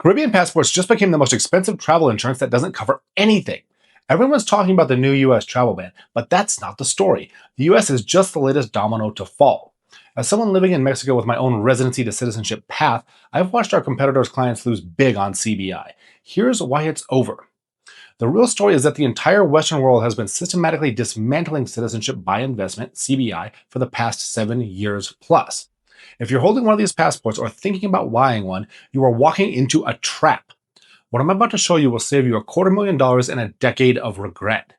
Caribbean passports just became the most expensive travel insurance that doesn't cover anything. Everyone's talking about the new US travel ban, but that's not the story. The US is just the latest domino to fall. As someone living in Mexico with my own residency to citizenship path, I've watched our competitors' clients lose big on CBI. Here's why it's over. The real story is that the entire Western world has been systematically dismantling citizenship by investment, CBI, for the past 7 years plus. If you're holding one of these passports or thinking about buying one, you are walking into a trap. What I'm about to show you will save you $250,000 and a decade of regret.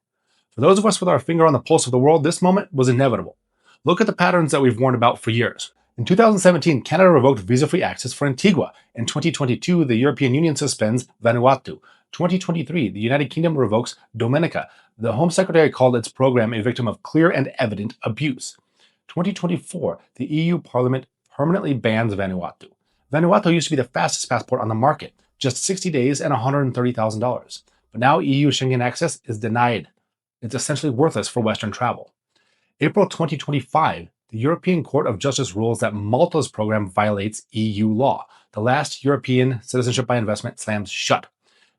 For those of us with our finger on the pulse of the world, this moment was inevitable. Look at the patterns that we've warned about for years. In 2017, Canada revoked visa-free access for Antigua. In 2022, the European Union suspends Vanuatu. 2023, the United Kingdom revokes Dominica. The Home Secretary called its program a victim of clear and evident abuse. 2024, the EU Parliament permanently bans Vanuatu. Vanuatu used to be the fastest passport on the market, just 60 days and $130,000. But now EU Schengen access is denied. It's essentially worthless for Western travel. April 2025, the European Court of Justice rules that Malta's program violates EU law. The last European citizenship by investment slams shut.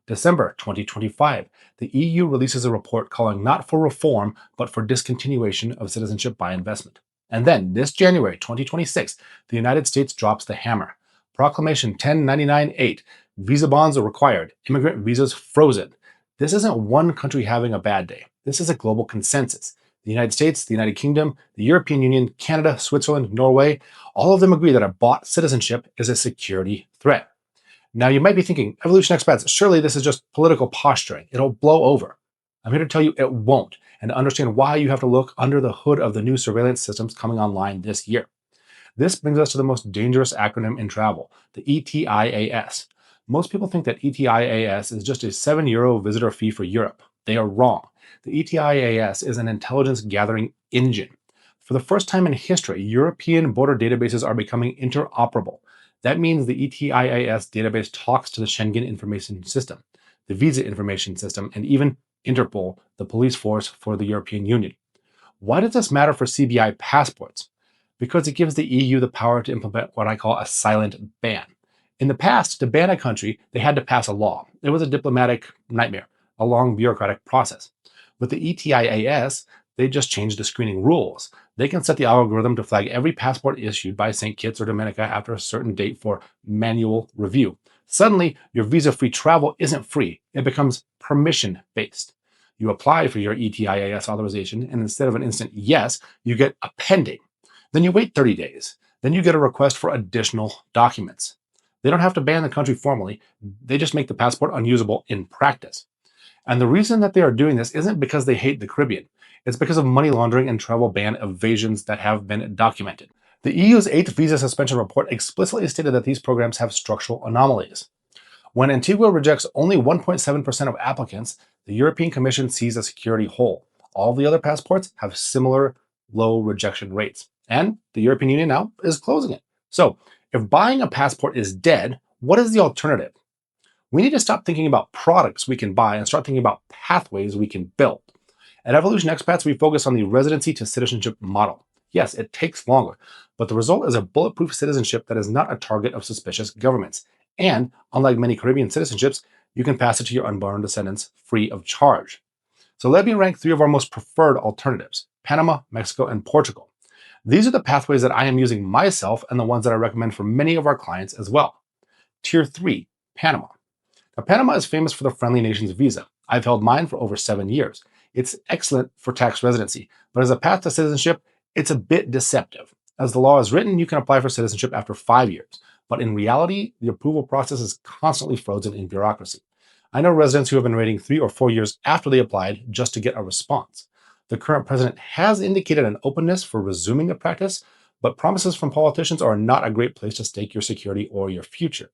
December 2025, the EU releases a report calling not for reform, but for discontinuation of citizenship by investment. And then, this January 2026, the United States drops the hammer. Proclamation 1099-8, visa bonds are required, immigrant visas frozen. This isn't one country having a bad day. This is a global consensus. The United States, the United Kingdom, the European Union, Canada, Switzerland, Norway, all of them agree that a bought citizenship is a security threat. Now, you might be thinking, Evolution Expats, surely this is just political posturing. It'll blow over. I'm here to tell you it won't, and to understand why you have to look under the hood of the new surveillance systems coming online this year. This brings us to the most dangerous acronym in travel, the ETIAS. Most people think that ETIAS is just a €7 visitor fee for Europe. They are wrong. The ETIAS is an intelligence gathering engine. For the first time in history, European border databases are becoming interoperable. That means the ETIAS database talks to the Schengen Information System, the Visa Information System, and even Interpol, the police force for the European Union. Why does this matter for CBI passports? Because it gives the EU the power to implement what I call a silent ban. In the past, to ban a country, they had to pass a law. It was a diplomatic nightmare, a long bureaucratic process. With the ETIAS, they just changed the screening rules. They can set the algorithm to flag every passport issued by St. Kitts or Dominica after a certain date for manual review. Suddenly, your visa-free travel isn't free. It becomes permission-based. You apply for your ETIAS authorization, and instead of an instant yes, you get a pending. Then you wait 30 days. Then you get a request for additional documents. They don't have to ban the country formally. They just make the passport unusable in practice. And the reason that they are doing this isn't because they hate the Caribbean. It's because of money laundering and travel ban evasions that have been documented. The EU's 8th visa suspension report explicitly stated that these programs have structural anomalies. When Antigua rejects only 1.7% of applicants, the European Commission sees a security hole. All the other passports have similar low rejection rates. And the European Union now is closing it. So, if buying a passport is dead, what is the alternative? We need to stop thinking about products we can buy and start thinking about pathways we can build. At Evolution Expats, we focus on the residency-to-citizenship model. Yes, it takes longer, but the result is a bulletproof citizenship that is not a target of suspicious governments. And, unlike many Caribbean citizenships, you can pass it to your unborn descendants free of charge. So let me rank 3 of our most preferred alternatives: Panama, Mexico, and Portugal. These are the pathways that I am using myself and the ones that I recommend for many of our clients as well. Tier 3, Panama. Now, Panama is famous for the Friendly Nations visa. I've held mine for over 7 years. It's excellent for tax residency, but as a path to citizenship, it's a bit deceptive. As the law is written, you can apply for citizenship after 5 years, but in reality, the approval process is constantly frozen in bureaucracy. I know residents who have been waiting 3 or 4 years after they applied just to get a response. The current president has indicated an openness for resuming the practice, but promises from politicians are not a great place to stake your security or your future.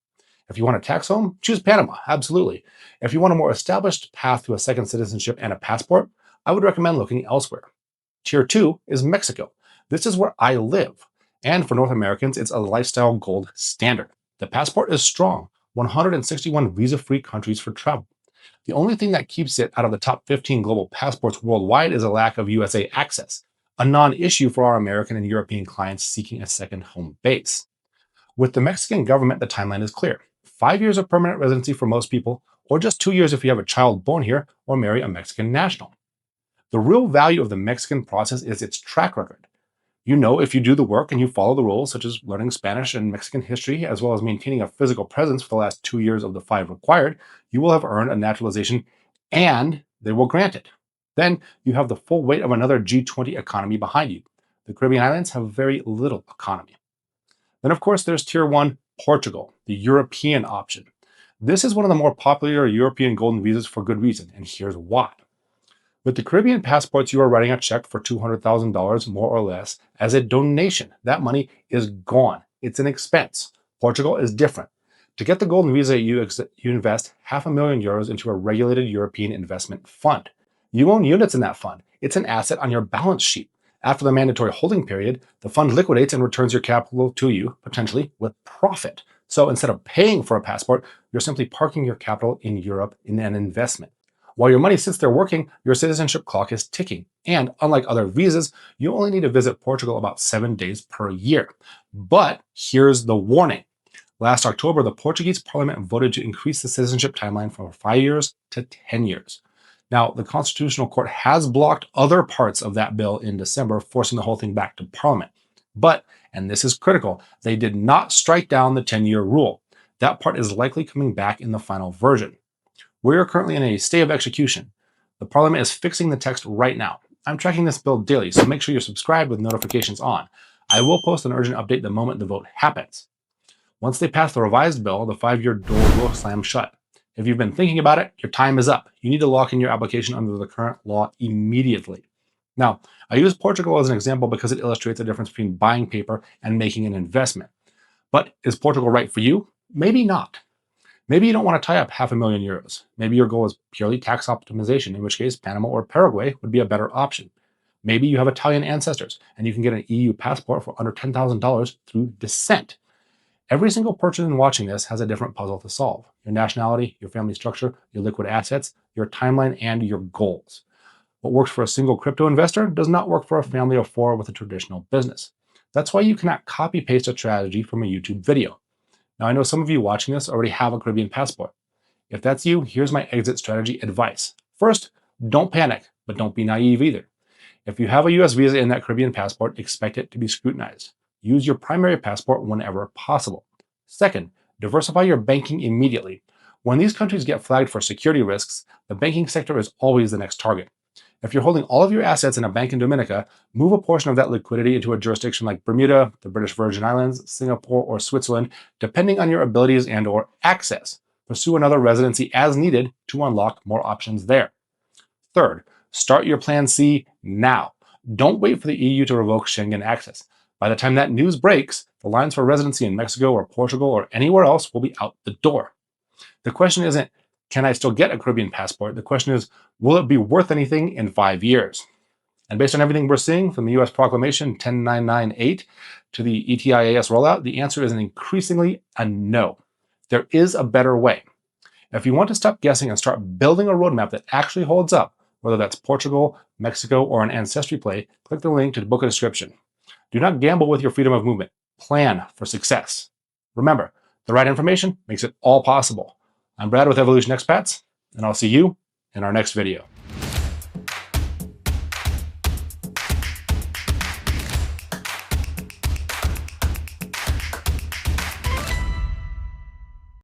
If you want a tax home, choose Panama, absolutely. If you want a more established path to a second citizenship and a passport, I would recommend looking elsewhere. Tier 2 is Mexico. This is where I live. And for North Americans, it's a lifestyle gold standard. The passport is strong, 161 visa-free countries for travel. The only thing that keeps it out of the top 15 global passports worldwide is a lack of USA access, a non-issue for our American and European clients seeking a second home base. With the Mexican government, the timeline is clear. 5 years of permanent residency for most people, or just 2 years if you have a child born here or marry a Mexican national. The real value of the Mexican process is its track record. You know, if you do the work and you follow the rules, such as learning Spanish and Mexican history, as well as maintaining a physical presence for the last 2 years of the 5 required, you will have earned a naturalization and they will grant it. Then you have the full weight of another G20 economy behind you. The Caribbean islands have very little economy. Then, of course, there's Tier 1, Portugal, the European option. This is one of the more popular European golden visas for good reason, and here's why. With the Caribbean passports, you are writing a check for $200,000 more or less as a donation. That money is gone. It's an expense. Portugal is different. To get the golden visa, you invest €500,000 into a regulated European investment fund. You own units in that fund. It's an asset on your balance sheet. After the mandatory holding period, the fund liquidates and returns your capital to you, potentially with profit. So instead of paying for a passport, you're simply parking your capital in Europe in an investment. While your money sits there working, your citizenship clock is ticking. And unlike other visas, you only need to visit Portugal about 7 days per year. But here's the warning. Last October, the Portuguese parliament voted to increase the citizenship timeline from 5 years to 10 years. Now, the Constitutional Court has blocked other parts of that bill in December, forcing the whole thing back to Parliament. But, and this is critical, they did not strike down the 10-year rule. That part is likely coming back in the final version. We are currently in a stay of execution. The Parliament is fixing the text right now. I'm tracking this bill daily, so make sure you're subscribed with notifications on. I will post an urgent update the moment the vote happens. Once they pass the revised bill, the 5-year door will slam shut. If you've been thinking about it, your time is up. You need to lock in your application under the current law immediately. Now, I use Portugal as an example because it illustrates the difference between buying paper and making an investment. But is Portugal right for you? Maybe not. Maybe you don't want to tie up €500,000. Maybe your goal is purely tax optimization, in which case Panama or Paraguay would be a better option. Maybe you have Italian ancestors and you can get an EU passport for under $10,000 through descent. Every single person watching this has a different puzzle to solve. Your nationality, your family structure, your liquid assets, your timeline, and your goals. What works for a single crypto investor does not work for a family of 4 with a traditional business. That's why you cannot copy-paste a strategy from a YouTube video. Now, I know some of you watching this already have a Caribbean passport. If that's you, here's my exit strategy advice. First, don't panic, but don't be naive either. If you have a US visa in that Caribbean passport, expect it to be scrutinized. Use your primary passport whenever possible. Second, diversify your banking immediately. When these countries get flagged for security risks, the banking sector is always the next target. If you're holding all of your assets in a bank in Dominica, move a portion of that liquidity into a jurisdiction like Bermuda, the British Virgin Islands, Singapore, or Switzerland, depending on your abilities and/or access. Pursue another residency as needed to unlock more options there. Third, start your Plan C now. Don't wait for the EU to revoke Schengen access. By the time that news breaks, the lines for residency in Mexico or Portugal or anywhere else will be out the door. The question isn't, can I still get a Caribbean passport? The question is, will it be worth anything in 5 years? And based on everything we're seeing from the US Proclamation 10998 to the ETIAS rollout, the answer is an increasingly a no. There is a better way. If you want to stop guessing and start building a roadmap that actually holds up, whether that's Portugal, Mexico, or an ancestry play, click the link to book a description. Do not gamble with your freedom of movement. Plan for success. Remember, the right information makes it all possible. I'm Brad with Evolution Expats, and I'll see you in our next video.